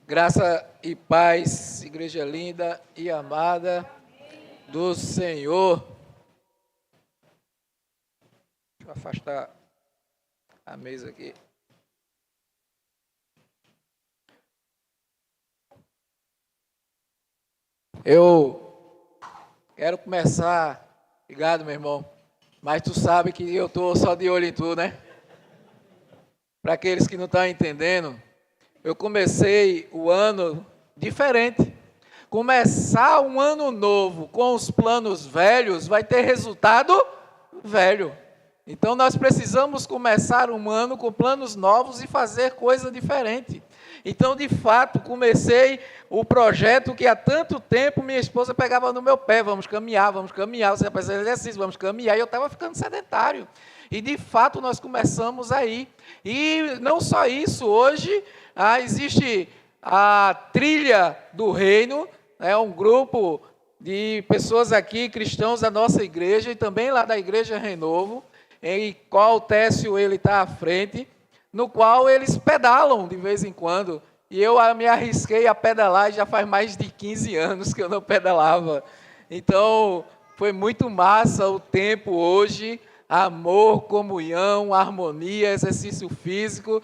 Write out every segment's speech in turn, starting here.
Graça e paz, igreja linda e amada do Senhor. Deixa eu afastar a mesa aqui. Eu quero começar, obrigado, meu irmão, mas tu sabe que eu estou só de olho em tu, né? Para aqueles que não estão entendendo, eu comecei o ano diferente. Começar um ano novo com os planos velhos vai ter resultado velho. Então nós precisamos começar um ano com planos novos e fazer coisa diferente. Então, de fato, comecei o projeto que há tanto tempo minha esposa pegava no meu pé. Vamos caminhar, você vai fazer exercício, vamos caminhar. E eu estava ficando sedentário. E, de fato, nós começamos aí. E não só isso, hoje existe a Trilha do Reino, um grupo de pessoas aqui, cristãos da nossa igreja e também lá da Igreja Renovo, em qual o Técio está à frente, no qual eles pedalam de vez em quando. E eu me arrisquei a pedalar, e já faz mais de 15 anos que eu não pedalava. Então, foi muito massa o tempo hoje, amor, comunhão, harmonia, exercício físico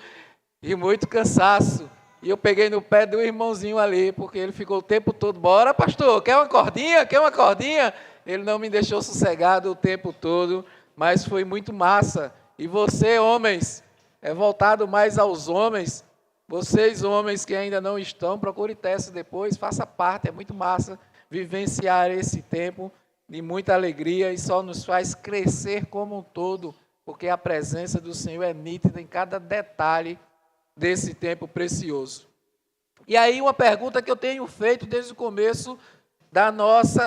e muito cansaço. E eu peguei no pé do irmãozinho ali, porque ele ficou o tempo todo, bora pastor, quer uma cordinha? Quer uma cordinha? Ele não me deixou sossegado o tempo todo, mas foi muito massa. E você, homens, voltado mais aos homens, vocês, homens que ainda não estão, procure teste depois, faça parte, é muito massa vivenciar esse tempo de muita alegria e só nos faz crescer como um todo, porque a presença do Senhor é nítida em cada detalhe desse tempo precioso. E aí uma pergunta que eu tenho feito desde o começo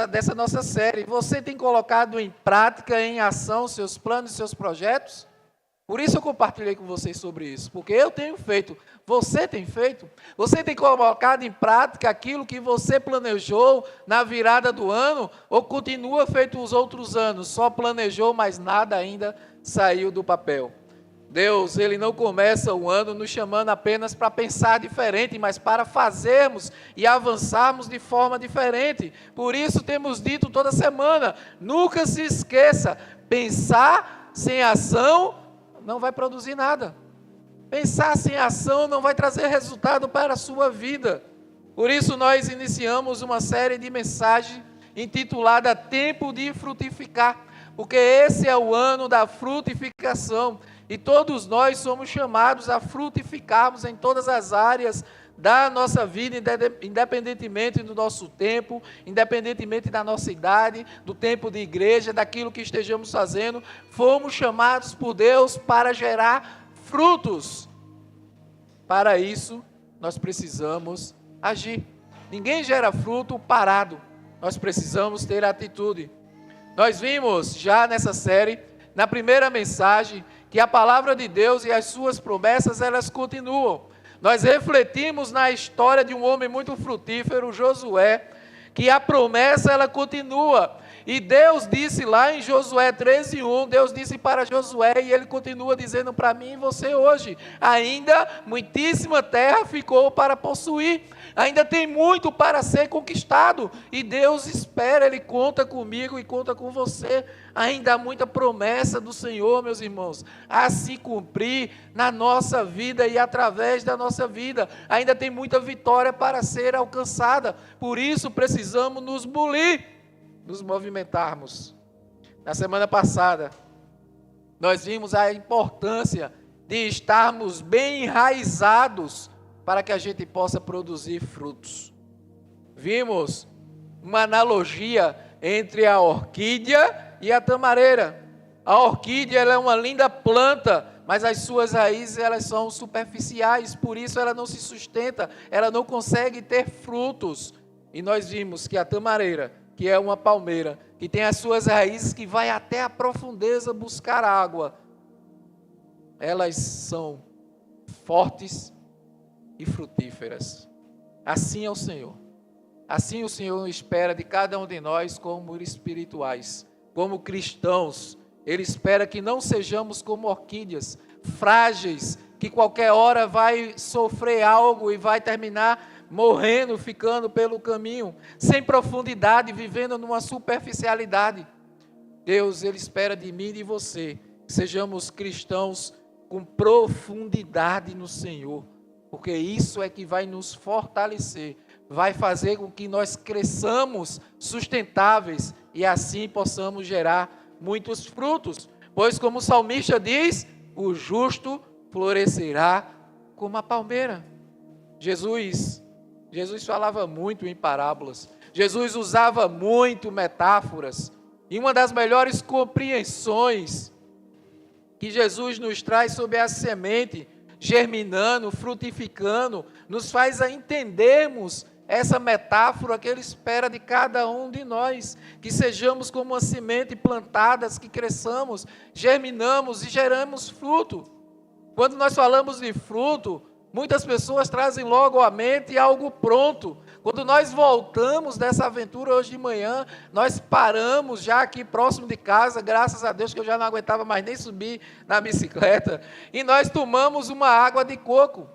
dessa nossa série: você tem colocado em prática, em ação, seus planos e seus projetos? Por isso eu compartilhei com vocês sobre isso, porque eu tenho feito, você tem feito? Você tem colocado em prática aquilo que você planejou na virada do ano, ou continua feito os outros anos, só planejou, mas nada ainda saiu do papel? Deus, Ele não começa o ano nos chamando apenas para pensar diferente, mas para fazermos e avançarmos de forma diferente. Por isso temos dito toda semana, nunca se esqueça, pensar sem ação não vai produzir nada. Pensar sem ação não vai trazer resultado para a sua vida. Por isso nós iniciamos uma série de mensagens intitulada Tempo de Frutificar, porque esse é o ano da frutificação. E todos nós somos chamados a frutificarmos em todas as áreas da nossa vida, independentemente do nosso tempo, independentemente da nossa idade, do tempo de igreja, daquilo que estejamos fazendo. Fomos chamados por Deus para gerar frutos. Para isso, nós precisamos agir. Ninguém gera fruto parado. Nós precisamos ter atitude. Nós vimos já nessa série, na primeira mensagem, que a palavra de Deus e as suas promessas, elas continuam. Nós refletimos na história de um homem muito frutífero, Josué, que a promessa ela continua. E Deus disse lá em Josué 13:1, Deus disse para Josué, e Ele continua dizendo para mim e você hoje: ainda muitíssima terra ficou para possuir, ainda tem muito para ser conquistado, e Deus espera, Ele conta comigo e conta com você. Ainda há muita promessa do Senhor, meus irmãos, a se cumprir na nossa vida e através da nossa vida. Ainda tem muita vitória para ser alcançada, por isso precisamos nos bulir, nos movimentarmos. Na semana passada, nós vimos a importância de estarmos bem enraizados para que a gente possa produzir frutos. Vimos uma analogia entre a orquídea e a tamareira. A orquídea ela é uma linda planta, mas as suas raízes elas são superficiais, por isso ela não se sustenta, ela não consegue ter frutos. E nós vimos que a tamareira, que é uma palmeira, que tem as suas raízes que vai até a profundeza buscar água, elas são fortes e frutíferas. Assim é o Senhor. Assim o Senhor espera de cada um de nós como espirituais, como cristãos. Ele espera que não sejamos como orquídeas, frágeis, que qualquer hora vai sofrer algo e vai terminar morrendo, ficando pelo caminho, sem profundidade, vivendo numa superficialidade. Deus, Ele espera de mim e de você que sejamos cristãos com profundidade no Senhor, porque isso é que vai nos fortalecer, vai fazer com que nós cresçamos sustentáveis e assim possamos gerar muitos frutos. Pois como o salmista diz, o justo florescerá como a palmeira. Jesus falava muito em parábolas, Jesus usava muito metáforas, e uma das melhores compreensões que Jesus nos traz sobre a semente germinando, frutificando, nos faz a entendermos essa metáfora que Ele espera de cada um de nós, que sejamos como uma semente plantadas, que cresçamos, germinamos e geramos fruto. Quando nós falamos de fruto, muitas pessoas trazem logo à mente algo pronto. Quando nós voltamos dessa aventura hoje de manhã, nós paramos já aqui próximo de casa, graças a Deus que eu já não aguentava mais nem subir na bicicleta, e nós tomamos uma água de coco.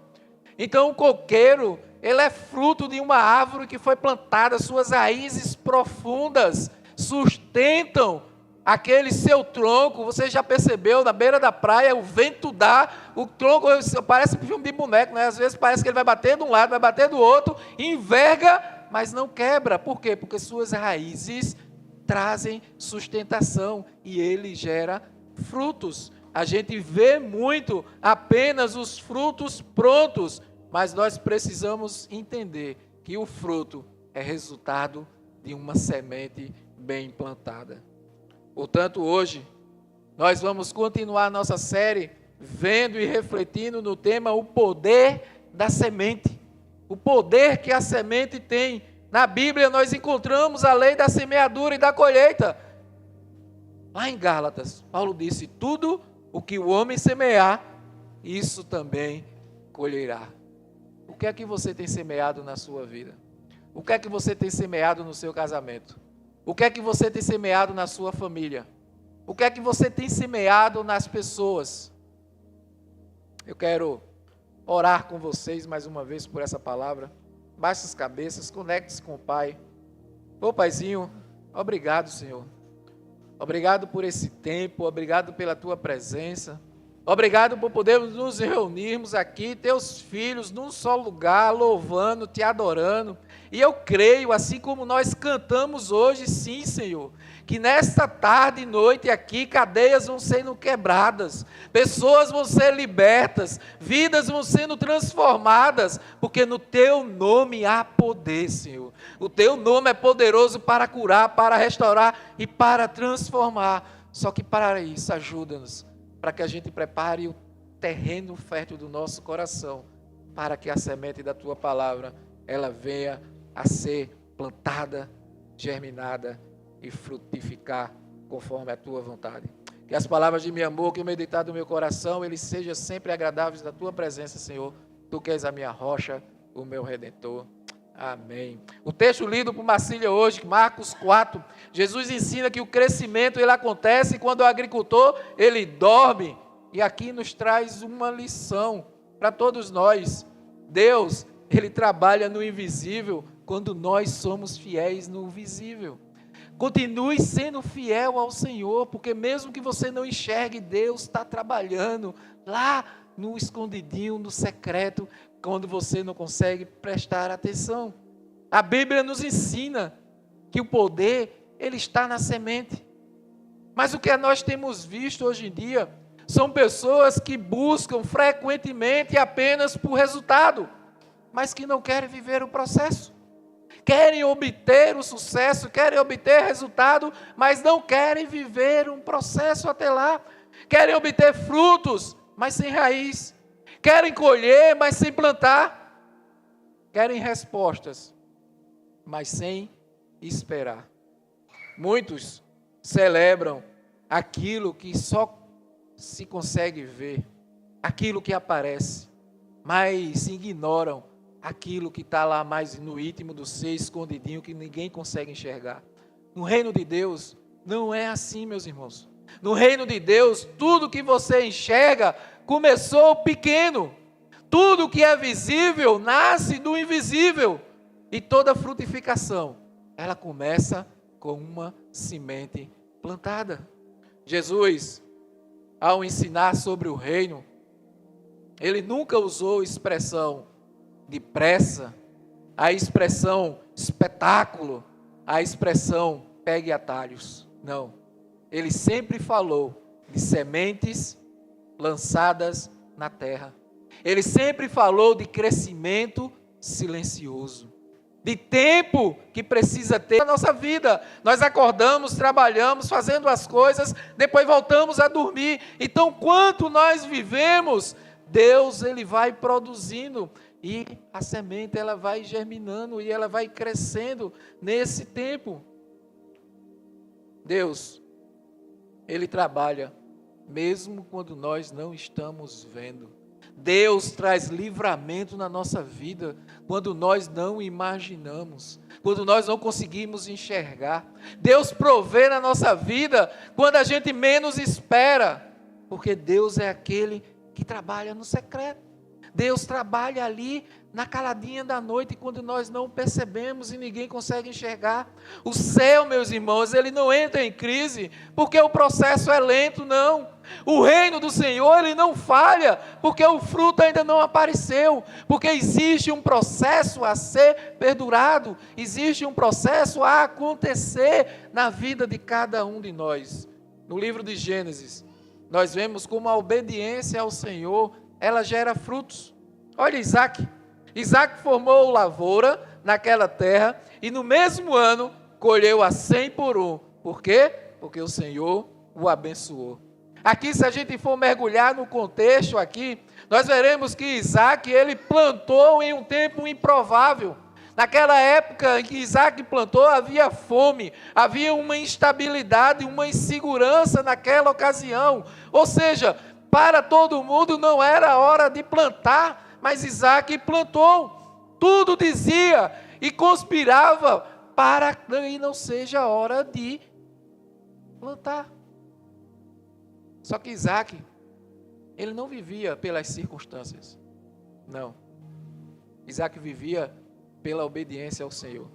Então o coqueiro, ele é fruto de uma árvore que foi plantada, suas raízes profundas sustentam aquele seu tronco. Você já percebeu, na beira da praia, o vento dá, o tronco parece um filme de boneco, né? Às vezes parece que ele vai bater de um lado, vai bater do outro, enverga, mas não quebra. Por quê? Porque suas raízes trazem sustentação e ele gera frutos. A gente vê muito apenas os frutos prontos, mas nós precisamos entender que o fruto é resultado de uma semente bem plantada. Portanto, hoje, nós vamos continuar nossa série vendo e refletindo no tema o poder da semente. O poder que a semente tem. Na Bíblia nós encontramos a lei da semeadura e da colheita. Lá em Gálatas, Paulo disse, tudo o que o homem semear, isso também colherá. O que é que você tem semeado na sua vida? O que é que você tem semeado no seu casamento? O que é que você tem semeado na sua família? O que é que você tem semeado nas pessoas? Eu quero orar com vocês mais uma vez por essa palavra. Baixe as cabeças, conecte-se com o Pai. Ô Paizinho, obrigado, Senhor. Obrigado por esse tempo, obrigado pela Tua presença. Obrigado por podermos nos reunirmos aqui, Teus filhos, num só lugar, louvando, Te adorando. E eu creio, assim como nós cantamos hoje, sim, Senhor, que nesta tarde e noite aqui, cadeias vão sendo quebradas, pessoas vão ser libertas, vidas vão sendo transformadas, porque no Teu nome há poder, Senhor. O Teu nome é poderoso para curar, para restaurar e para transformar. Só que para isso, ajuda-nos, para que a gente prepare o terreno fértil do nosso coração, para que a semente da Tua palavra, ela venha a ser plantada, germinada e frutificar conforme a Tua vontade. Que as palavras de meu amor, que o meditar do meu coração, eles sejam sempre agradáveis da Tua presença, Senhor. Tu que és a minha rocha, o meu Redentor. Amém. O texto lido por Marcília hoje, Marcos 4, Jesus ensina que o crescimento ele acontece quando o agricultor ele dorme, e aqui nos traz uma lição para todos nós. Deus, ele trabalha no invisível quando nós somos fiéis no visível. Continue sendo fiel ao Senhor, porque mesmo que você não enxergue, Deus está trabalhando lá no escondidinho, no secreto, quando você não consegue prestar atenção. A Bíblia nos ensina que o poder, ele está na semente. Mas o que nós temos visto hoje em dia, são pessoas que buscam frequentemente apenas por resultado, mas que não querem viver o processo. Querem obter o sucesso, querem obter resultado, mas não querem viver um processo até lá. Querem obter frutos, mas sem raiz. Querem colher, mas sem plantar. Querem respostas, mas sem esperar. Muitos celebram aquilo que só se consegue ver, aquilo que aparece, mas ignoram aquilo que está lá mais no íntimo do ser, escondidinho, que ninguém consegue enxergar. No reino de Deus, não é assim, meus irmãos. No reino de Deus, tudo que você enxerga começou pequeno. Tudo que é visível nasce do invisível. E toda frutificação, ela começa com uma semente plantada. Jesus, ao ensinar sobre o reino, ele nunca usou expressão de pressa, a expressão espetáculo, a expressão pegue atalhos. Não. Ele sempre falou de sementes lançadas na terra. Ele sempre falou de crescimento silencioso, de tempo que precisa ter na nossa vida. Nós acordamos, trabalhamos, fazendo as coisas, depois voltamos a dormir. Então, quanto nós vivemos, Deus, ele vai produzindo, e a semente, ela vai germinando, e ela vai crescendo nesse tempo. Deus, ele trabalha, mesmo quando nós não estamos vendo. Deus traz livramento na nossa vida, quando nós não imaginamos, quando nós não conseguimos enxergar. Deus provê na nossa vida, quando a gente menos espera, porque Deus é aquele que trabalha no secreto. Deus trabalha ali na caladinha da noite, quando nós não percebemos e ninguém consegue enxergar. O céu, meus irmãos, ele não entra em crise porque o processo é lento, não. O reino do Senhor, ele não falha porque o fruto ainda não apareceu, porque existe um processo a ser perdurado, existe um processo a acontecer na vida de cada um de nós. No livro de Gênesis, nós vemos como a obediência ao Senhor, ela gera frutos. Olha Isaac. Isaac formou lavoura naquela terra e no mesmo ano colheu a 100 por um. Por quê? Porque o Senhor o abençoou. Aqui, se a gente for mergulhar no contexto aqui, nós veremos que Isaac, ele plantou em um tempo improvável. Naquela época em que Isaac plantou, havia fome, havia uma instabilidade, uma insegurança naquela ocasião. Ou seja, para todo mundo não era hora de plantar, mas Isaac plantou. Tudo dizia e conspirava para que não seja hora de plantar. Só que Isaac, ele não vivia pelas circunstâncias. Não. Isaac vivia pela obediência ao Senhor.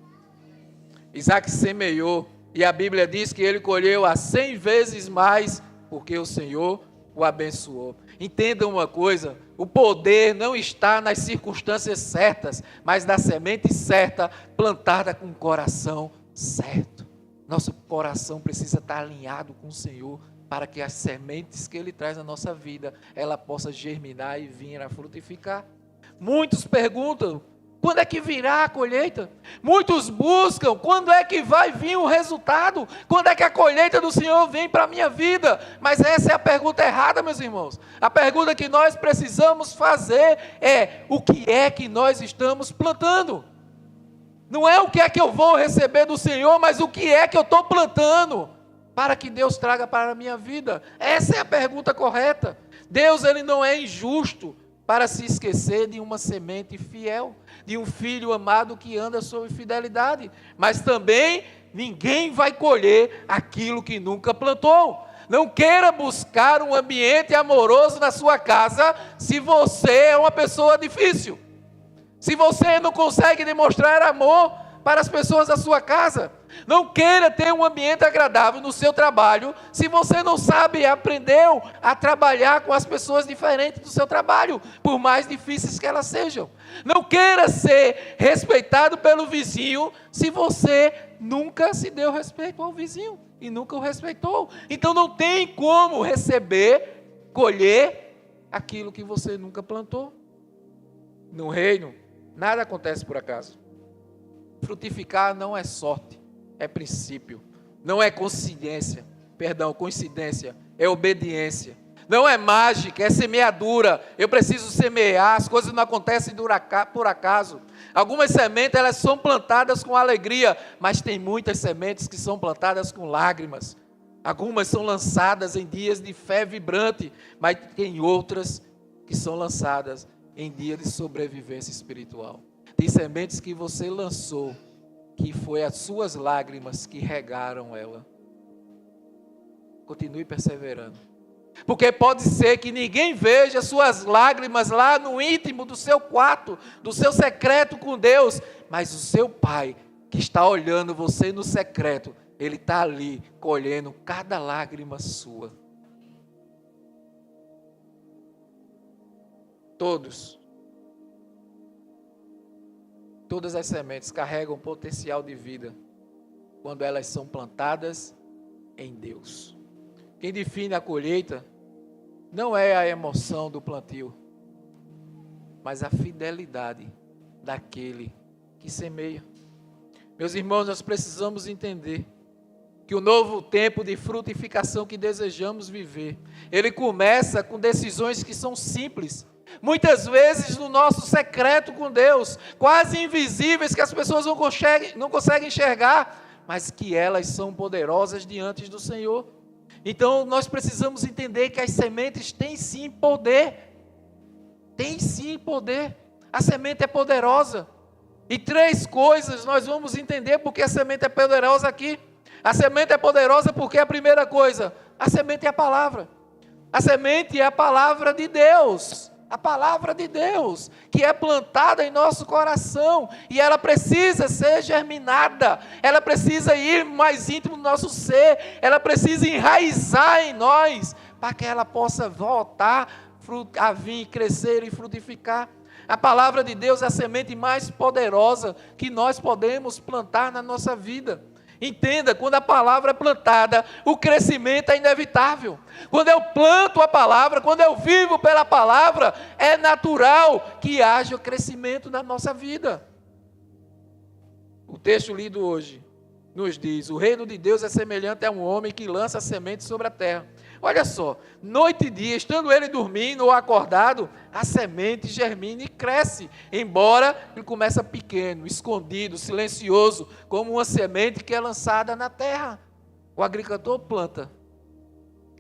Isaac semeou, e a Bíblia diz que ele colheu a 100 vezes mais, porque o Senhor o abençoou. Entendam uma coisa, o poder não está nas circunstâncias certas, mas na semente certa, plantada com o coração certo. Nosso coração precisa estar alinhado com o Senhor, para que as sementes que Ele traz na nossa vida, ela possa germinar e vir a frutificar. Muitos perguntam, quando é que virá a colheita? Muitos buscam, quando é que vai vir o resultado? Quando é que a colheita do Senhor vem para a minha vida? Mas essa é a pergunta errada, meus irmãos. A pergunta que nós precisamos fazer é, o que é que nós estamos plantando? Não é o que é que eu vou receber do Senhor, mas o que é que eu estou plantando para que Deus traga para a minha vida? Essa é a pergunta correta. Deus, ele não é injusto para se esquecer de uma semente fiel, de um filho amado que anda sob fidelidade. Mas também ninguém vai colher aquilo que nunca plantou. Não queira buscar um ambiente amoroso na sua casa se você é uma pessoa difícil. Se você não consegue demonstrar amor para as pessoas da sua casa. Não queira ter um ambiente agradável no seu trabalho, se você não sabe, aprendeu a trabalhar com as pessoas diferentes do seu trabalho, por mais difíceis que elas sejam. Não queira ser respeitado pelo vizinho, se você nunca se deu respeito ao vizinho, e nunca o respeitou. Então não tem como receber, colher, aquilo que você nunca plantou. No reino, nada acontece por acaso. Frutificar não é sorte, é princípio. Não é coincidência, é obediência. Não é mágica, é semeadura. Eu preciso semear, as coisas não acontecem por acaso. Algumas sementes, elas são plantadas com alegria, mas tem muitas sementes que são plantadas com lágrimas. Algumas são lançadas em dias de fé vibrante, mas tem outras que são lançadas em dias de sobrevivência espiritual. Tem sementes que você lançou, que foi as suas lágrimas que regaram ela. Continue perseverando. Porque pode ser que ninguém veja suas lágrimas lá no íntimo do seu quarto, do seu secreto com Deus, mas o seu Pai, que está olhando você no secreto, Ele está ali colhendo cada lágrima sua. Todas as sementes carregam potencial de vida quando elas são plantadas em Deus. Quem define a colheita não é a emoção do plantio, mas a fidelidade daquele que semeia. Meus irmãos, nós precisamos entender que o novo tempo de frutificação que desejamos viver, ele começa com decisões que são simples, muitas vezes no nosso secreto com Deus, quase invisíveis, que as pessoas não conseguem enxergar, mas que elas são poderosas diante do Senhor. Então nós precisamos entender que as sementes têm sim poder, a semente é poderosa, e 3 coisas nós vamos entender porque a semente é poderosa aqui. A semente é poderosa porque a primeira coisa, a semente é a palavra. A semente é a palavra de Deus. A palavra de Deus, que é plantada em nosso coração, e ela precisa ser germinada, ela precisa ir mais íntimo do nosso ser, ela precisa enraizar em nós, para que ela possa voltar a vir, crescer e frutificar. A palavra de Deus é a semente mais poderosa que nós podemos plantar na nossa vida. Entenda, quando a palavra é plantada, o crescimento é inevitável. Quando eu planto a palavra, quando eu vivo pela palavra, é natural que haja o crescimento na nossa vida. O texto lido hoje nos diz: o reino de Deus é semelhante a um homem que lança semente sobre a terra. Olha só, noite e dia, estando ele dormindo ou acordado, a semente germina e cresce, embora ele comece pequeno, escondido, silencioso, como uma semente que é lançada na terra. O agricultor planta,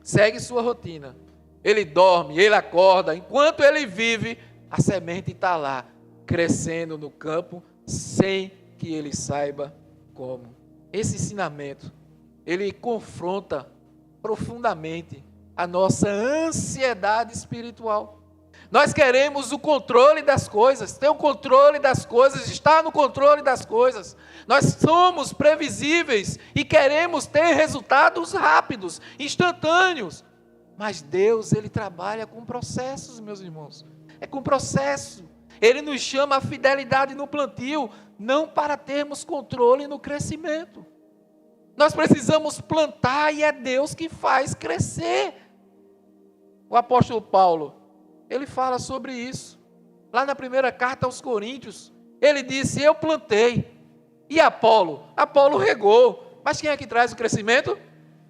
segue sua rotina, ele dorme, ele acorda, enquanto ele vive, a semente está lá, crescendo no campo, sem que ele saiba como. Esse ensinamento, ele confronta profundamente a nossa ansiedade espiritual. Nós queremos o controle das coisas, ter o controle das coisas, estar no controle das coisas. Nós somos previsíveis e queremos ter resultados rápidos, instantâneos. Mas Deus, Ele trabalha com processos, meus irmãos. É com processo. Ele nos chama a fidelidade no plantio, não para termos controle no crescimento. Nós precisamos plantar e é Deus que faz crescer. O apóstolo Paulo, ele fala sobre isso. Lá na primeira carta aos Coríntios, ele disse: eu plantei. E Apolo regou. Mas quem é que traz o crescimento?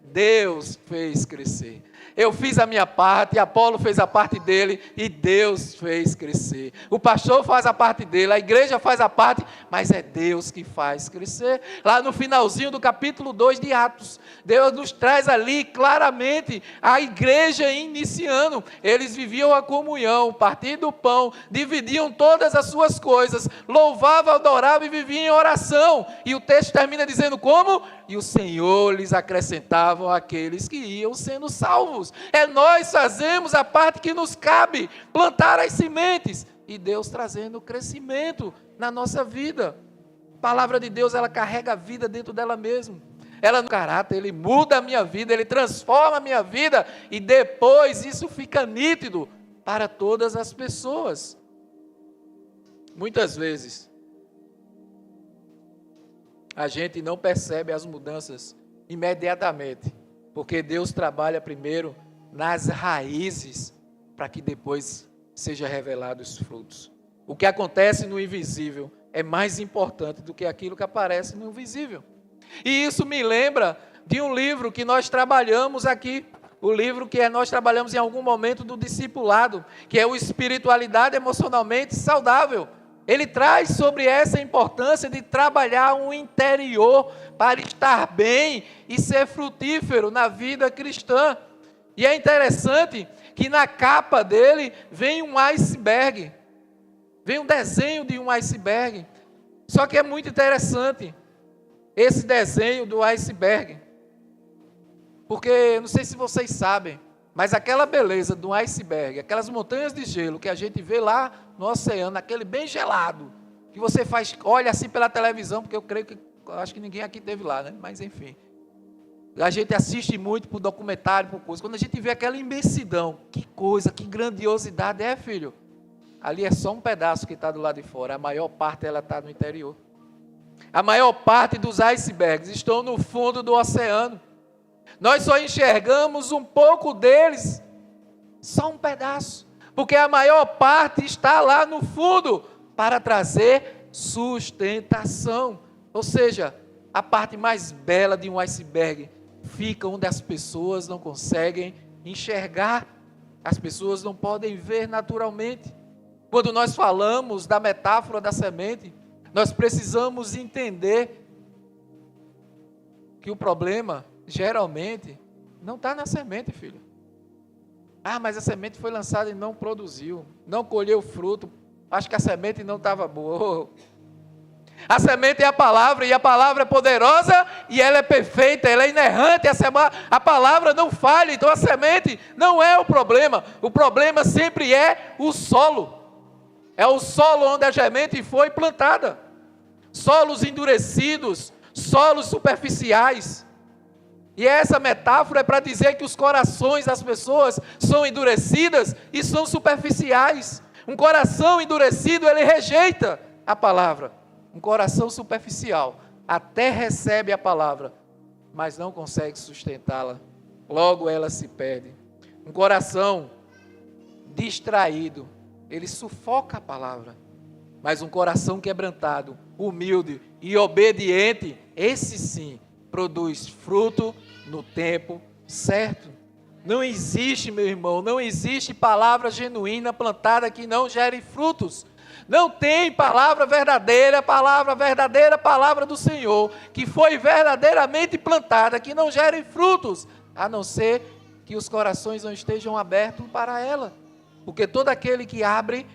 Deus fez crescer. Eu fiz a minha parte, Apolo fez a parte dele e Deus fez crescer. O pastor faz a parte dele, a igreja faz a parte, mas é Deus que faz crescer. Lá no finalzinho do capítulo 2 de Atos, Deus nos traz ali claramente a igreja iniciando. Eles viviam a comunhão, partindo do pão, dividiam todas as suas coisas, louvavam, adoravam e viviam em oração. E o texto termina dizendo como? E o Senhor lhes acrescentava aqueles que iam sendo salvos. Nós fazemos a parte que nos cabe, plantar as sementes, e Deus trazendo crescimento na nossa vida. A palavra de Deus, ela carrega a vida dentro dela mesma. Ela no caráter, Ele muda a minha vida, Ele transforma a minha vida, e depois isso fica nítido para todas as pessoas. Muitas vezes, a gente não percebe as mudanças imediatamente, porque Deus trabalha primeiro nas raízes, para que depois seja revelado os frutos. O que acontece no invisível é mais importante do que aquilo que aparece no visível. E isso me lembra de um livro que nós trabalhamos aqui, o livro que nós trabalhamos em algum momento do discipulado, que é o Espiritualidade Emocionalmente Saudável. Ele traz sobre essa importância de trabalhar um interior para estar bem e ser frutífero na vida cristã. E é interessante que na capa dele vem um iceberg, vem um desenho de um iceberg. Só que é muito interessante esse desenho do iceberg, porque não sei se vocês sabem, Mas aquela beleza do iceberg, aquelas montanhas de gelo que a gente vê lá no oceano, aquele bem gelado, que você olha assim pela televisão, porque acho que ninguém aqui teve lá, né? Mas enfim. A gente assiste muito por documentário, por coisa. Quando a gente vê aquela imensidão, que coisa, que grandiosidade filho. Ali é só um pedaço que está do lado de fora. A maior parte ela está no interior. A maior parte dos icebergs estão no fundo do oceano. Nós só enxergamos um pouco deles, só um pedaço, porque a maior parte está lá no fundo para trazer sustentação. Ou seja, a parte mais bela de um iceberg fica onde as pessoas não conseguem enxergar, as pessoas não podem ver naturalmente. Quando nós falamos da metáfora da semente, nós precisamos entender que o problema, geralmente, não está na semente, filho. Mas a semente foi lançada e não produziu, não colheu fruto, acho que a semente não estava boa. A semente é a palavra, e a palavra é poderosa, e ela é perfeita, ela é inerrante, a palavra não falha, então a semente não é o problema sempre é o solo. É o solo onde a semente foi plantada. Solos endurecidos, solos superficiais. E essa metáfora é para dizer que os corações das pessoas são endurecidas e são superficiais. Um coração endurecido, ele rejeita a palavra. Um coração superficial até recebe a palavra, mas não consegue sustentá-la. Logo ela se perde. Um coração distraído, ele sufoca a palavra. Mas um coração quebrantado, humilde e obediente, esse sim produz fruto no tempo certo. Não existe, meu irmão, não existe palavra genuína plantada que não gere frutos. Não tem palavra verdadeira, palavra do Senhor, que foi verdadeiramente plantada, que não gere frutos, a não ser que os corações não estejam abertos para ela. Porque todo aquele que abre,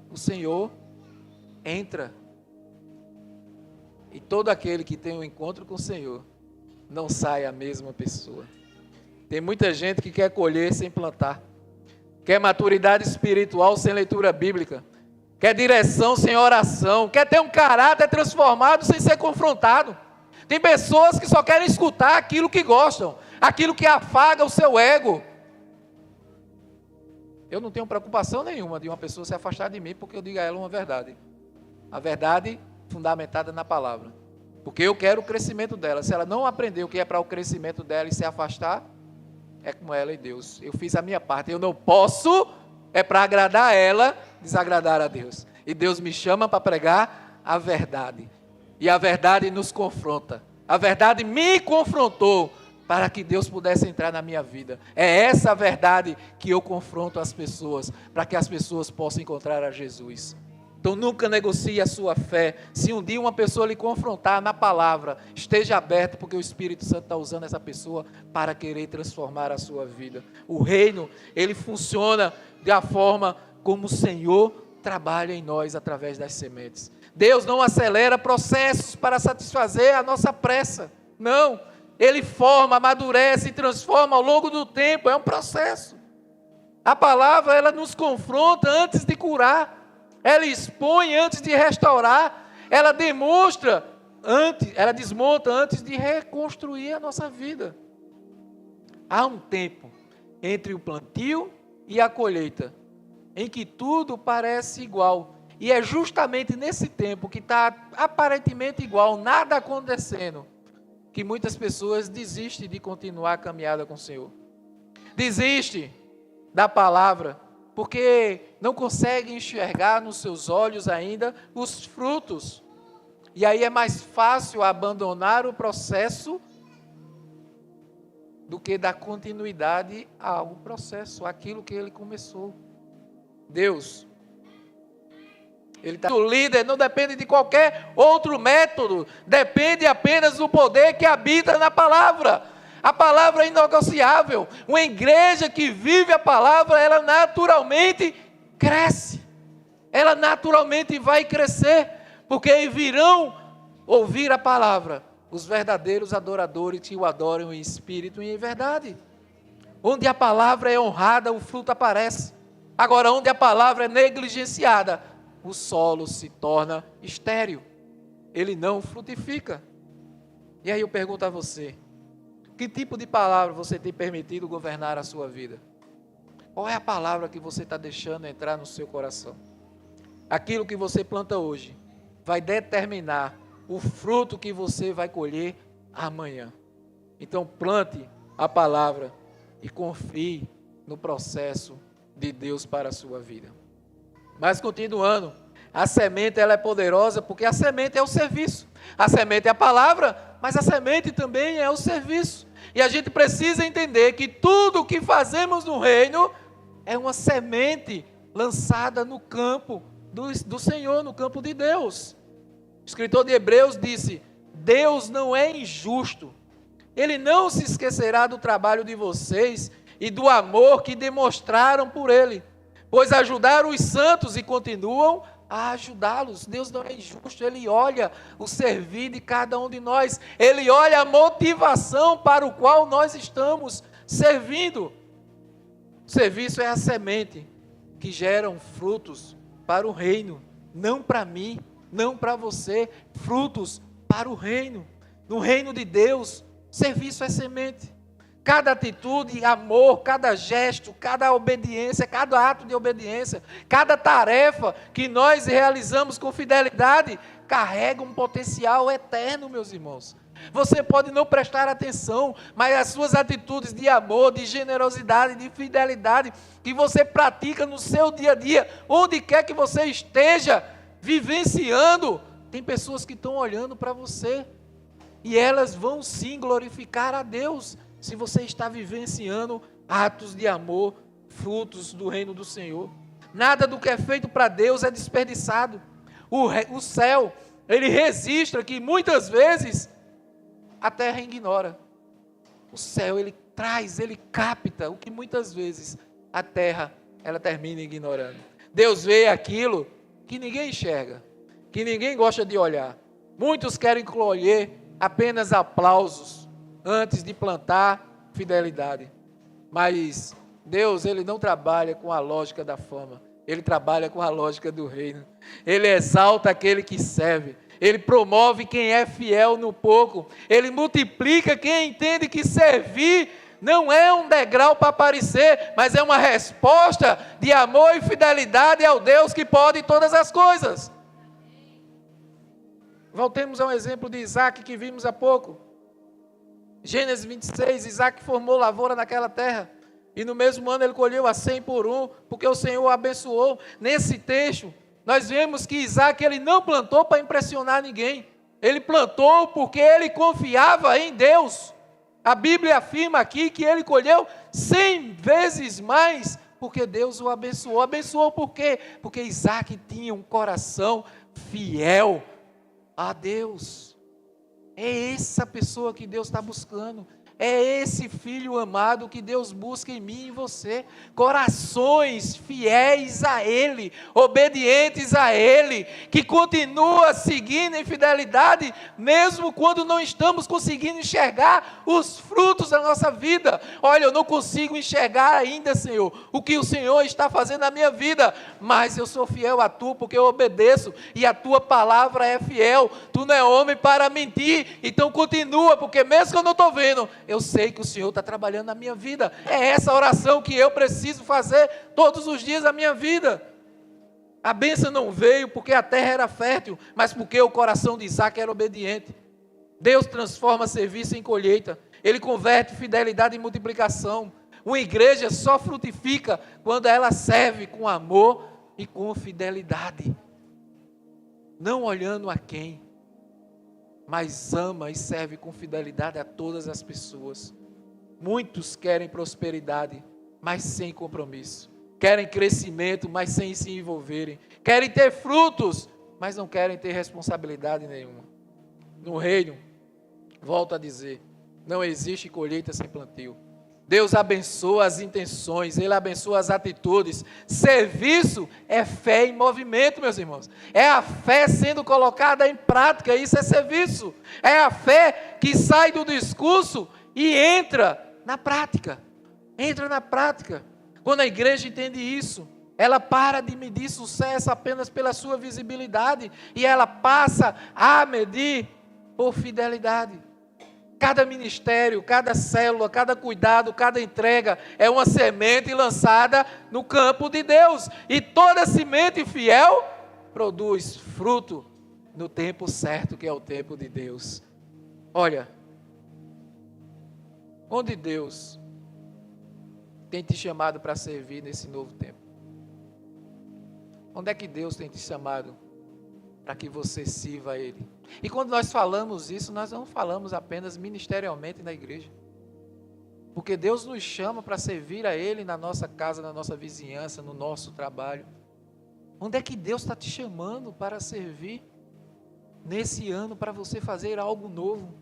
o Senhor entra. E todo aquele que tem um encontro com o Senhor, não sai a mesma pessoa. Tem muita gente que quer colher sem plantar, quer maturidade espiritual sem leitura bíblica, quer direção sem oração, quer ter um caráter transformado sem ser confrontado. Tem pessoas que só querem escutar aquilo que gostam, aquilo que afaga o seu ego. Eu não tenho preocupação nenhuma de uma pessoa se afastar de mim, porque eu digo a ela uma verdade. A verdade fundamentada na palavra. Porque eu quero o crescimento dela. Se ela não aprender o que é para o crescimento dela e se afastar, é com ela e Deus. Eu fiz a minha parte. Eu não posso, para agradar ela, desagradar a Deus. E Deus me chama para pregar a verdade. E a verdade nos confronta. A verdade me confrontou para que Deus pudesse entrar na minha vida. É essa a verdade que eu confronto as pessoas, para que as pessoas possam encontrar a Jesus. Então nunca negocie a sua fé. Se um dia uma pessoa lhe confrontar na palavra, esteja aberto, porque o Espírito Santo está usando essa pessoa para querer transformar a sua vida. O reino, ele funciona da forma como o Senhor trabalha em nós através das sementes. Deus não acelera processos para satisfazer a nossa pressa. Não, Ele forma, amadurece e transforma ao longo do tempo. É um processo. A palavra, ela nos confronta antes de curar. Ela expõe antes de restaurar, ela desmonta antes de reconstruir a nossa vida. Há um tempo entre o plantio e a colheita, em que tudo parece igual, e é justamente nesse tempo que está aparentemente igual, nada acontecendo, que muitas pessoas desistem de continuar a caminhada com o Senhor. Desistem da palavra, porque não conseguem enxergar nos seus olhos ainda os frutos. E aí é mais fácil abandonar o processo do que dar continuidade ao processo, aquilo que ele começou. Deus, o líder não depende de qualquer outro método, depende apenas do poder que habita na palavra. A palavra é inegociável. Uma igreja que vive a palavra, ela naturalmente cresce. Ela naturalmente vai crescer, porque virão ouvir a palavra os verdadeiros adoradores que o adoram em espírito e em verdade. Onde a palavra é honrada, o fruto aparece. Agora, onde a palavra é negligenciada, o solo se torna estéril. Ele não frutifica. E aí eu pergunto a você, que tipo de palavra você tem permitido governar a sua vida? Qual é a palavra que você está deixando entrar no seu coração? Aquilo que você planta hoje vai determinar o fruto que você vai colher amanhã. Então plante a palavra e confie no processo de Deus para a sua vida. Mas continuando, a semente ela é poderosa porque a semente é o serviço. A semente é a palavra, mas a semente também é o serviço. E a gente precisa entender que tudo o que fazemos no reino é uma semente lançada no campo do Senhor, no campo de Deus. O escritor de Hebreus disse: Deus não é injusto. Ele não se esquecerá do trabalho de vocês e do amor que demonstraram por Ele, pois ajudaram os santos e continuam a ajudá-los. Deus não é injusto, Ele olha o servir de cada um de nós, Ele olha a motivação para o qual nós estamos servindo. O serviço é a semente que geram frutos para o reino, não para mim, não para você, frutos para o reino. No reino de Deus, serviço é semente. Cada atitude, amor, cada gesto, cada obediência, cada ato de obediência, cada tarefa que nós realizamos com fidelidade, carrega um potencial eterno, meus irmãos. Você pode não prestar atenção, mas as suas atitudes de amor, de generosidade, de fidelidade, que você pratica no seu dia a dia, onde quer que você esteja vivenciando, tem pessoas que estão olhando para você, e elas vão sim glorificar a Deus, se você está vivenciando atos de amor, frutos do reino do Senhor. Nada do que é feito para Deus é desperdiçado. O céu, ele registra que muitas vezes a terra ignora. O céu, ele traz, ele capta o que muitas vezes a terra, ela termina ignorando. Deus vê aquilo que ninguém enxerga, que ninguém gosta de olhar. Muitos querem colher apenas aplausos antes de plantar fidelidade. Mas Deus, ele não trabalha com a lógica da fama. Ele trabalha com a lógica do reino. Ele exalta aquele que serve. Ele promove quem é fiel no pouco. Ele multiplica quem entende que servir não é um degrau para aparecer, mas é uma resposta de amor e fidelidade ao Deus que pode todas as coisas. Voltemos ao exemplo de Isaac que vimos há pouco. Gênesis 26, Isaac formou lavoura naquela terra. E no mesmo ano ele colheu a 100 por 1, porque o Senhor o abençoou. Nesse texto, nós vemos que Isaac ele não plantou para impressionar ninguém. Ele plantou porque ele confiava em Deus. A Bíblia afirma aqui que ele colheu 100 vezes mais, porque Deus o abençoou. Abençoou por quê? Porque Isaac tinha um coração fiel a Deus. É essa pessoa que Deus está buscando. É esse filho amado que Deus busca em mim e em você. Corações fiéis a Ele, obedientes a Ele, que continua seguindo em fidelidade, mesmo quando não estamos conseguindo enxergar os frutos da nossa vida. Olha, eu não consigo enxergar ainda, Senhor, o que o Senhor está fazendo na minha vida, mas eu sou fiel a Tu, porque eu obedeço, e a Tua palavra é fiel. Tu não é homem para mentir, então continua, porque mesmo que eu não estou vendo, eu sei que o Senhor está trabalhando na minha vida. É essa oração que eu preciso fazer todos os dias da minha vida. A bênção não veio porque a terra era fértil, mas porque o coração de Isaac era obediente. Deus transforma serviço em colheita. Ele converte fidelidade em multiplicação. Uma igreja só frutifica quando ela serve com amor e com fidelidade. Não olhando a quem, mas ama e serve com fidelidade a todas as pessoas. Muitos querem prosperidade, mas sem compromisso. Querem crescimento, mas sem se envolverem. Querem ter frutos, mas não querem ter responsabilidade nenhuma. No reino, volto a dizer, não existe colheita sem plantio. Deus abençoa as intenções, Ele abençoa as atitudes. Serviço é fé em movimento, meus irmãos. É a fé sendo colocada em prática, isso é serviço. É a fé que sai do discurso e entra na prática. Entra na prática. Quando a igreja entende isso, ela para de medir sucesso apenas pela sua visibilidade e ela passa a medir por fidelidade. Cada ministério, cada célula, cada cuidado, cada entrega é uma semente lançada no campo de Deus. E toda semente fiel produz fruto no tempo certo, que é o tempo de Deus. Olha, onde Deus tem te chamado para servir nesse novo tempo? Onde é que Deus tem te chamado para que você sirva a Ele? E quando nós falamos isso, nós não falamos apenas ministerialmente na igreja. Porque Deus nos chama para servir a Ele na nossa casa, na nossa vizinhança, no nosso trabalho. Onde é que Deus está te chamando para servir nesse ano, para você fazer algo novo?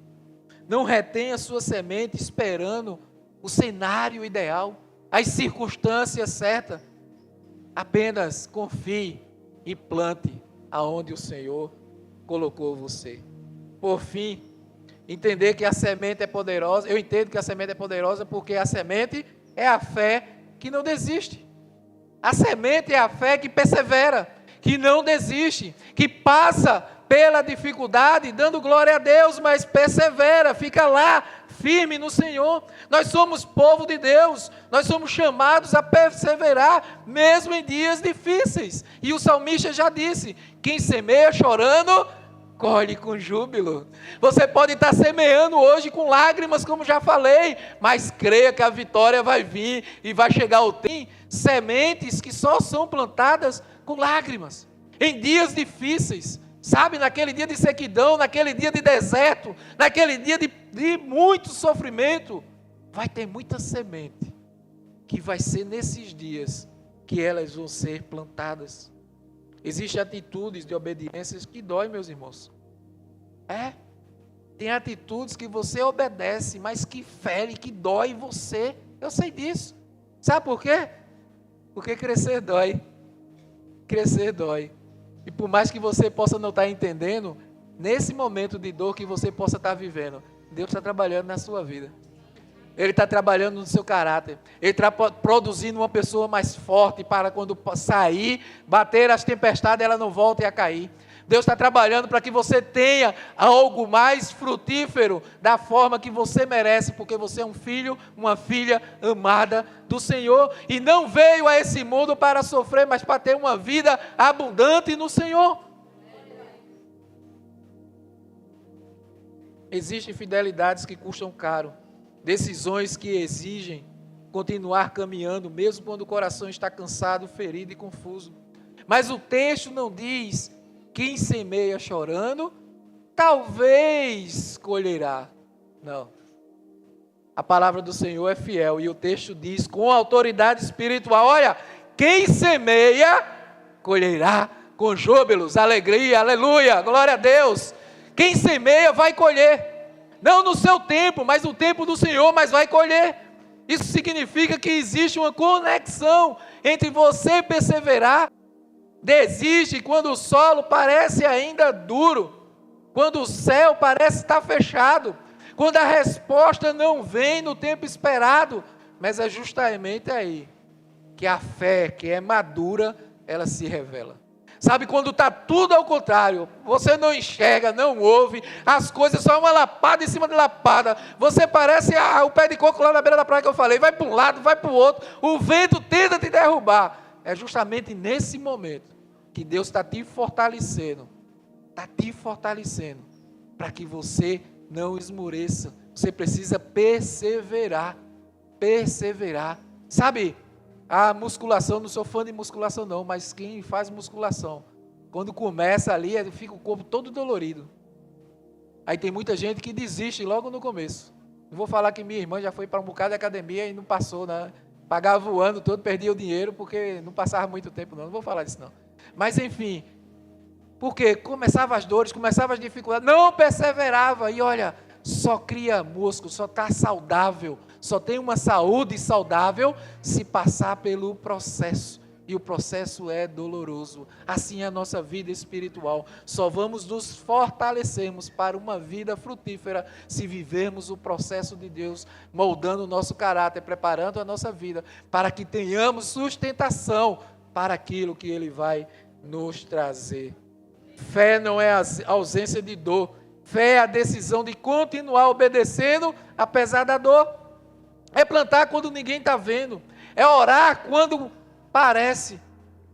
Não retenha sua semente esperando o cenário ideal, as circunstâncias certas. Apenas confie e plante aonde o Senhor colocou você. Por fim, entender que a semente é poderosa. Eu entendo que a semente é poderosa porque a semente é a fé que não desiste. A semente é a fé que persevera, que não desiste, que passa pela dificuldade, dando glória a Deus, mas persevera, fica lá, firme no Senhor. Nós somos povo de Deus, nós somos chamados a perseverar, mesmo em dias difíceis. E o salmista já disse: quem semeia chorando, colhe com júbilo. Você pode estar semeando hoje com lágrimas, como já falei, mas creia que a vitória vai vir e vai chegar o tempo. Sementes que só são plantadas com lágrimas, em dias difíceis. Sabe, naquele dia de sequidão, naquele dia de deserto, naquele dia de muito sofrimento, vai ter muita semente, que vai ser nesses dias que elas vão ser plantadas. Existem atitudes de obediência que dói, meus irmãos. Tem atitudes que você obedece, mas que fere, que dói você. Eu sei disso. Sabe por quê? Porque crescer dói. Crescer dói. E por mais que você possa não estar entendendo, nesse momento de dor que você possa estar vivendo, Deus está trabalhando na sua vida. Ele está trabalhando no seu caráter. Ele está produzindo uma pessoa mais forte para quando sair, bater as tempestades, ela não volte a cair. Deus está trabalhando para que você tenha algo mais frutífero da forma que você merece, porque você é um filho, uma filha amada do Senhor e não veio a esse mundo para sofrer, mas para ter uma vida abundante no Senhor. Existem fidelidades que custam caro, decisões que exigem continuar caminhando, mesmo quando o coração está cansado, ferido e confuso. Mas o texto não diz: quem semeia chorando, talvez colherá. Não. A palavra do Senhor é fiel e o texto diz com autoridade espiritual: olha, quem semeia, colherá com júbilos, alegria, aleluia, glória a Deus. Quem semeia vai colher, não no seu tempo, mas no tempo do Senhor, mas vai colher. Isso significa que existe uma conexão entre você perseverar. Desiste quando o solo parece ainda duro, quando o céu parece estar fechado, quando a resposta não vem no tempo esperado, mas é justamente aí que a fé, que é madura, ela se revela. Sabe, quando está tudo ao contrário, você não enxerga, não ouve, as coisas são uma lapada em cima de lapada, você parece o pé de coco lá na beira da praia que eu falei, vai para um lado, vai para o outro, o vento tenta te derrubar. É justamente nesse momento que Deus está te fortalecendo, para que você não esmoreça. Você precisa perseverar. Sabe, a musculação, não sou fã de musculação não, mas quem faz musculação, quando começa ali, fica o corpo todo dolorido. Aí tem muita gente que desiste logo no começo. Não vou falar que minha irmã já foi para um bocado de academia e não passou, né? Pagava o ano todo, perdia o dinheiro, porque não passava muito tempo não vou falar disso não. Mas enfim, porque começava as dores, começava as dificuldades, não perseverava, e olha, só cria músculo, só está saudável, só tem uma saúde saudável se passar pelo processo. E o processo é doloroso. Assim é a nossa vida espiritual. Só vamos nos fortalecermos para uma vida frutífera se vivermos o processo de Deus, moldando o nosso caráter, preparando a nossa vida, para que tenhamos sustentação para aquilo que Ele vai nos trazer. Fé não é a ausência de dor. Fé é a decisão de continuar obedecendo apesar da dor. É plantar quando ninguém está vendo. É orar quando parece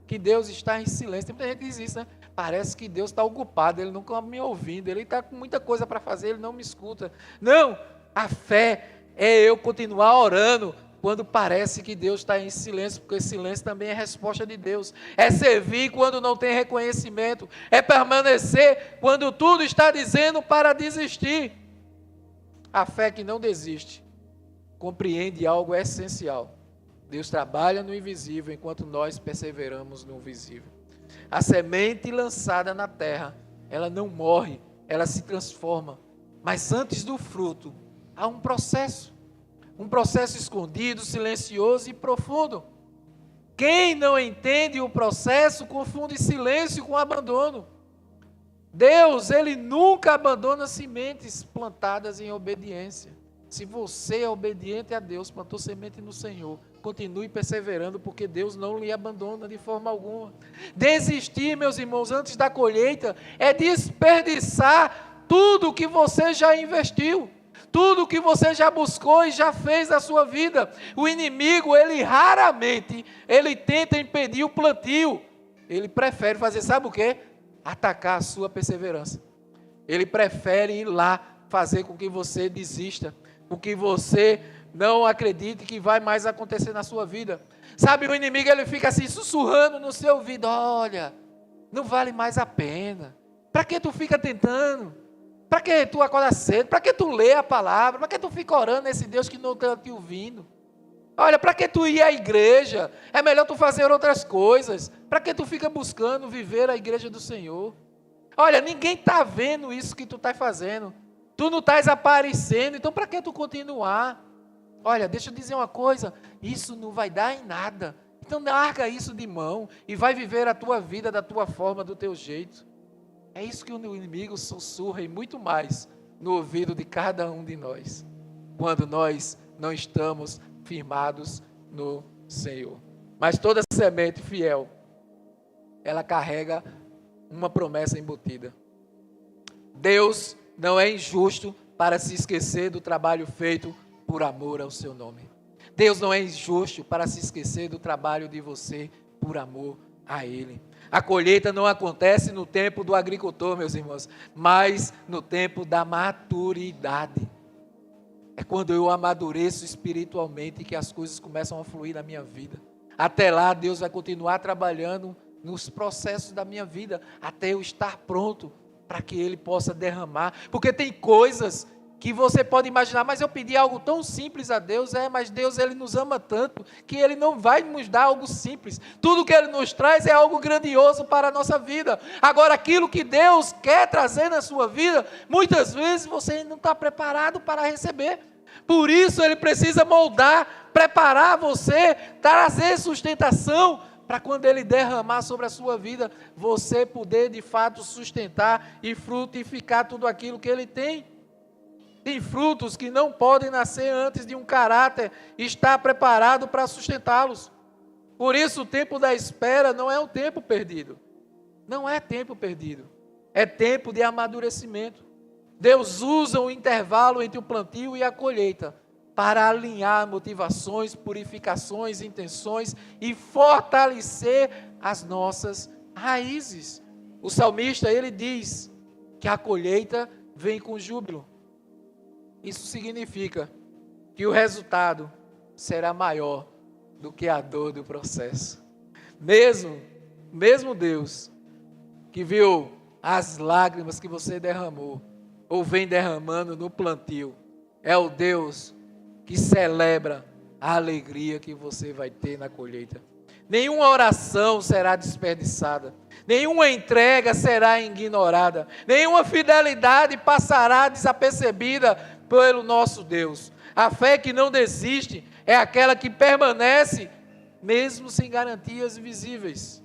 que Deus está em silêncio. Tem muita gente que diz isso, né? Parece que Deus está ocupado, Ele nunca me ouvindo, Ele está com muita coisa para fazer, Ele não me escuta. Não, a fé é eu continuar orando quando parece que Deus está em silêncio, porque silêncio também é resposta de Deus. É servir quando não tem reconhecimento. É permanecer quando tudo está dizendo para desistir. A fé que não desiste compreende algo essencial. Deus trabalha no invisível enquanto nós perseveramos no visível. A semente lançada na terra, ela não morre, ela se transforma. Mas antes do fruto, há um processo escondido, silencioso e profundo. Quem não entende o processo confunde silêncio com abandono. Deus, Ele nunca abandona sementes plantadas em obediência. Se você é obediente a Deus, plantou semente no Senhor, continue perseverando, porque Deus não lhe abandona de forma alguma. Desistir, meus irmãos, antes da colheita, é desperdiçar tudo que você já investiu, tudo que você já buscou e já fez na sua vida. O inimigo, ele raramente, ele tenta impedir o plantio. Ele prefere fazer, sabe o quê? Atacar a sua perseverança. Ele prefere ir lá fazer com que você desista, com que você não acredite que vai mais acontecer na sua vida. Sabe, o inimigo, ele fica assim, sussurrando no seu ouvido: olha, não vale mais a pena. Para que tu fica tentando? Para que tu acorda cedo? Para que tu lê a palavra? Para que tu fica orando nesse Deus que não está te ouvindo? Olha, para que tu ir à igreja? É melhor tu fazer outras coisas. Para que tu fica buscando viver a igreja do Senhor? Olha, ninguém está vendo isso que tu está fazendo. Tu não estás aparecendo, então para que tu continuar? Olha, deixa eu dizer uma coisa, isso não vai dar em nada. Então larga isso de mão e vai viver a tua vida da tua forma, do teu jeito. É isso que o inimigo sussurra e muito mais no ouvido de cada um de nós, quando nós não estamos firmados no Senhor. Mas toda semente fiel, ela carrega uma promessa embutida. Deus não é injusto para se esquecer do trabalho feito por amor ao seu nome. Deus não é injusto para se esquecer do trabalho de você por amor a Ele. A colheita não acontece no tempo do agricultor, meus irmãos, mas no tempo da maturidade. É quando eu amadureço espiritualmente que as coisas começam a fluir na minha vida. Até lá, Deus vai continuar trabalhando nos processos da minha vida, até eu estar pronto para que Ele possa derramar. Porque tem coisas que você pode imaginar, mas eu pedi algo tão simples a Deus, mas Deus, Ele nos ama tanto, que Ele não vai nos dar algo simples. Tudo que Ele nos traz é algo grandioso para a nossa vida. Agora, aquilo que Deus quer trazer na sua vida, muitas vezes você não está preparado para receber. Por isso, Ele precisa moldar, preparar você, trazer sustentação, para quando Ele derramar sobre a sua vida, você poder de fato sustentar e frutificar tudo aquilo que Ele tem. Tem frutos que não podem nascer antes de um caráter estar preparado para sustentá-los. Por isso o tempo da espera não é um tempo perdido. Não é tempo perdido. É tempo de amadurecimento. Deus usa o intervalo entre o plantio e a colheita para alinhar motivações, purificações, intenções e fortalecer as nossas raízes. O salmista, ele diz que a colheita vem com júbilo. Isso significa que o resultado será maior do que a dor do processo. Mesmo Deus, que viu as lágrimas que você derramou, ou vem derramando no plantio, é o Deus que celebra a alegria que você vai ter na colheita. Nenhuma oração será desperdiçada, nenhuma entrega será ignorada, nenhuma fidelidade passará desapercebida pelo nosso Deus. A fé que não desiste é aquela que permanece mesmo sem garantias visíveis.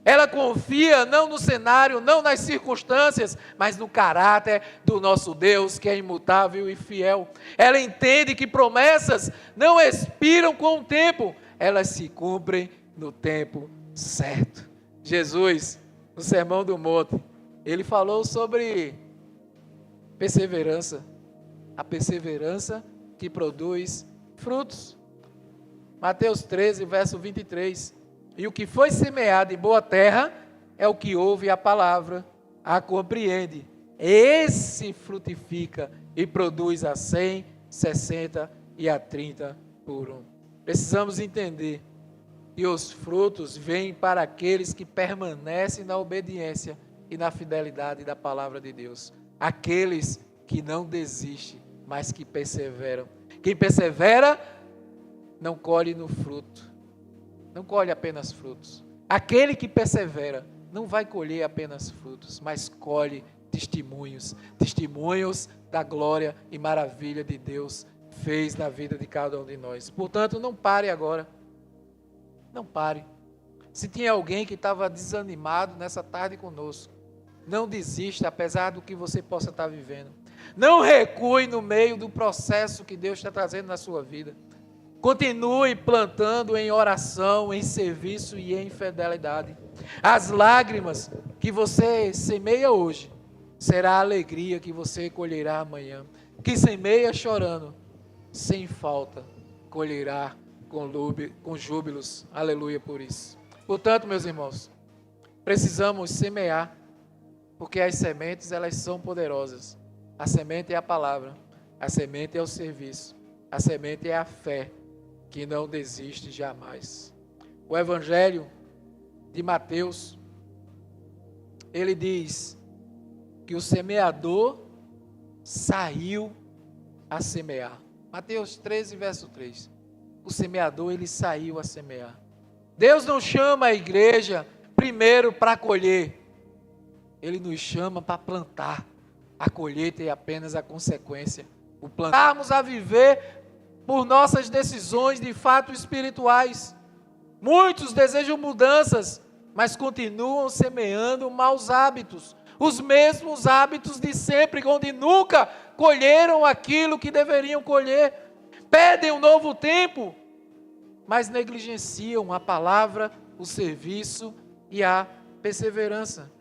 Ela confia não no cenário, não nas circunstâncias, mas no caráter do nosso Deus, que é imutável e fiel. Ela entende que promessas não expiram com o tempo, elas se cumprem no tempo certo. Jesus, no Sermão do Monte, ele falou sobre perseverança, a perseverança que produz frutos. Mateus 13, verso 23. E o que foi semeado em boa terra é o que ouve a palavra, a compreende. Esse frutifica e produz a 100, 60 e a 30 por um. Precisamos entender que os frutos vêm para aqueles que permanecem na obediência e na fidelidade da palavra de Deus. Aqueles que não desistem, mas que perseveram. Quem persevera não colhe no fruto. Não colhe apenas frutos. Aquele que persevera não vai colher apenas frutos, mas colhe testemunhos. Testemunhos da glória e maravilha de Deus fez na vida de cada um de nós. Portanto, não pare agora. Não pare. Se tinha alguém que estava desanimado nessa tarde conosco, não desista, apesar do que você possa estar vivendo. Não recue no meio do processo que Deus está trazendo na sua vida. Continue plantando em oração, em serviço e em fidelidade. As lágrimas que você semeia hoje, será a alegria que você colherá amanhã. Que semeia chorando, sem falta, colherá com júbilos. Aleluia por isso. Portanto, meus irmãos, precisamos semear, porque as sementes, elas são poderosas. A semente é a palavra, a semente é o serviço, a semente é a fé, que não desiste jamais. O Evangelho de Mateus, ele diz que o semeador saiu a semear. Mateus 13, verso 3. O semeador, ele saiu a semear. Deus não chama a igreja primeiro para colher. Ele nos chama para plantar. A colheita é apenas a consequência. O plantarmos a viver por nossas decisões de fato espirituais. Muitos desejam mudanças, mas continuam semeando maus hábitos. Os mesmos hábitos de sempre, onde nunca colheram aquilo que deveriam colher. Pedem um novo tempo, mas negligenciam a palavra, o serviço e a perseverança.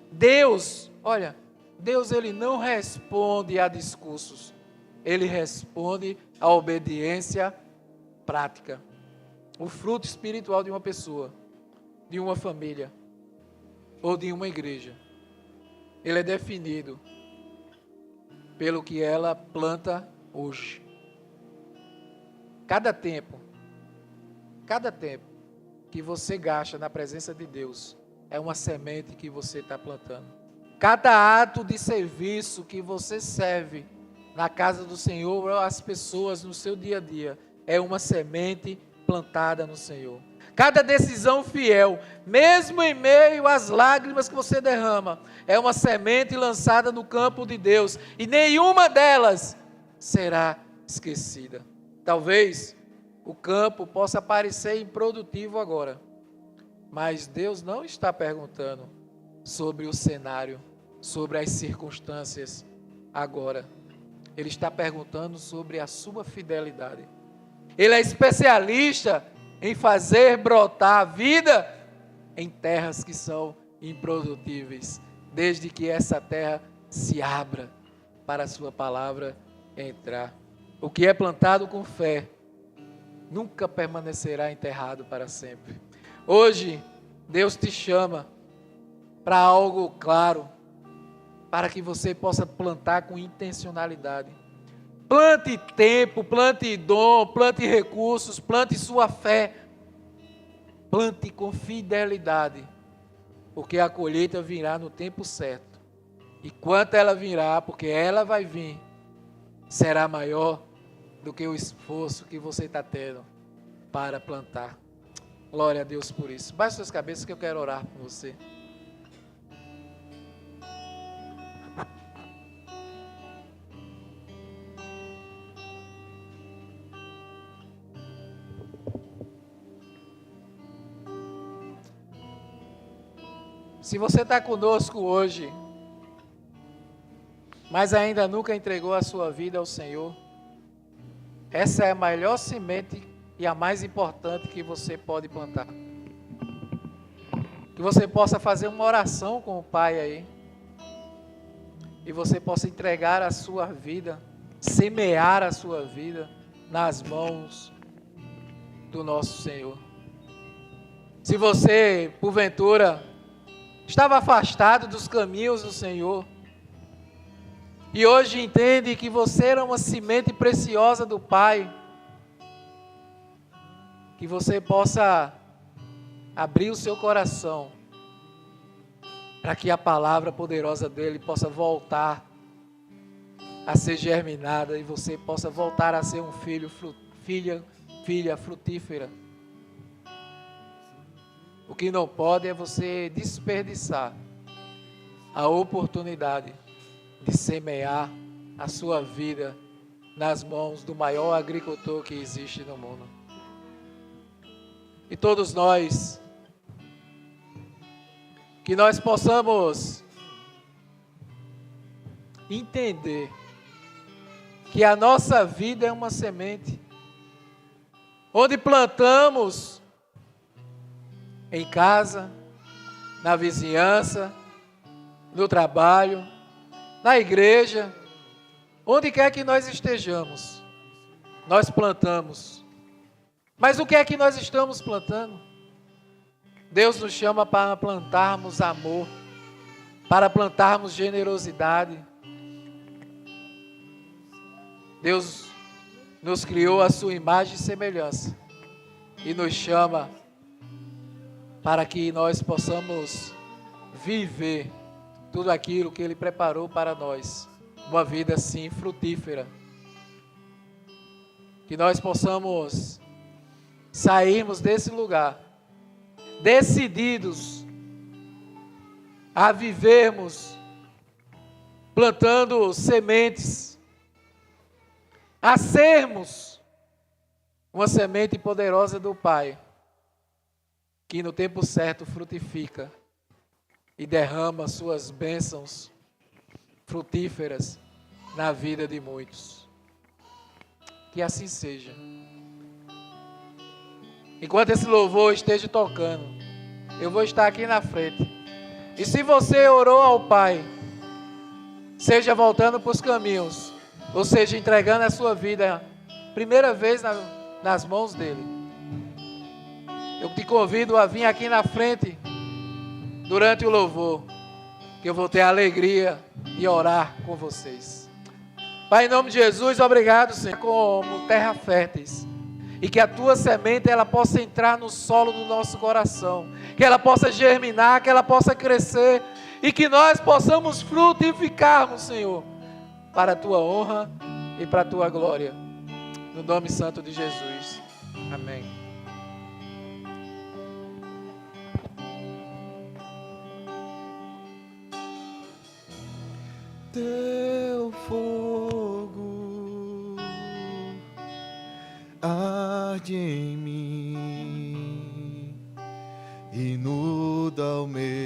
Deus, olha, Deus ele não responde a discursos. Ele responde à obediência prática. O fruto espiritual de uma pessoa, de uma família ou de uma igreja, ele é definido pelo que ela planta hoje. Cada tempo que você gasta na presença de Deus é uma semente que você está plantando. Cada ato de serviço que você serve na casa do Senhor, as pessoas no seu dia a dia, é uma semente plantada no Senhor. Cada decisão fiel, mesmo em meio às lágrimas que você derrama, é uma semente lançada no campo de Deus, e nenhuma delas será esquecida. Talvez o campo possa parecer improdutivo agora, mas Deus não está perguntando sobre o cenário, sobre as circunstâncias agora. Ele está perguntando sobre a sua fidelidade. Ele é especialista em fazer brotar a vida em terras que são improdutíveis, desde que essa terra se abra para a sua palavra entrar. O que é plantado com fé nunca permanecerá enterrado para sempre. Hoje, Deus te chama para algo claro, para que você possa plantar com intencionalidade. Plante tempo, plante dom, plante recursos, plante sua fé. Plante com fidelidade, porque a colheita virá no tempo certo. E quanto ela virá, porque ela vai vir, será maior do que o esforço que você está tendo para plantar. Glória a Deus por isso. Baixe suas cabeças que eu quero orar por você. Se você está conosco hoje, mas ainda nunca entregou a sua vida ao Senhor, essa é a melhor semente e a mais importante que você pode plantar. Que você possa fazer uma oração com o Pai aí. E você possa entregar a sua vida, semear a sua vida nas mãos do nosso Senhor. Se você, porventura, estava afastado dos caminhos do Senhor, e hoje entende que você era uma semente preciosa do Pai, que você possa abrir o seu coração, para que a palavra poderosa dele possa voltar a ser germinada e você possa voltar a ser um filha frutífera. O que não pode é você desperdiçar a oportunidade de semear a sua vida nas mãos do maior agricultor que existe no mundo. E todos nós, que nós possamos entender que a nossa vida é uma semente, onde plantamos em casa, na vizinhança, no trabalho, na igreja, onde quer que nós estejamos, nós plantamos. Mas o que é que nós estamos plantando? Deus nos chama para plantarmos amor, para plantarmos generosidade. Deus nos criou a sua imagem e semelhança e nos chama para que nós possamos viver tudo aquilo que Ele preparou para nós, uma vida assim frutífera. Que nós possamos sairmos desse lugar decididos a vivermos plantando sementes, a sermos uma semente poderosa do Pai, que no tempo certo frutifica e derrama suas bênçãos frutíferas na vida de muitos. Que assim seja. Enquanto esse louvor esteja tocando, eu vou estar aqui na frente. E se você orou ao Pai, seja voltando para os caminhos, ou seja, entregando a sua vida, primeira vez nas mãos dEle, eu te convido a vir aqui na frente, durante o louvor, que eu vou ter a alegria de orar com vocês. Pai, em nome de Jesus, obrigado, Senhor, como terra férteis. E que a tua semente ela possa entrar no solo do nosso coração, que ela possa germinar, que ela possa crescer e que nós possamos frutificarmos, Senhor, para a tua honra e para a tua glória. No nome santo de Jesus. Amém. Teu fogo arde em mim, inunda o meu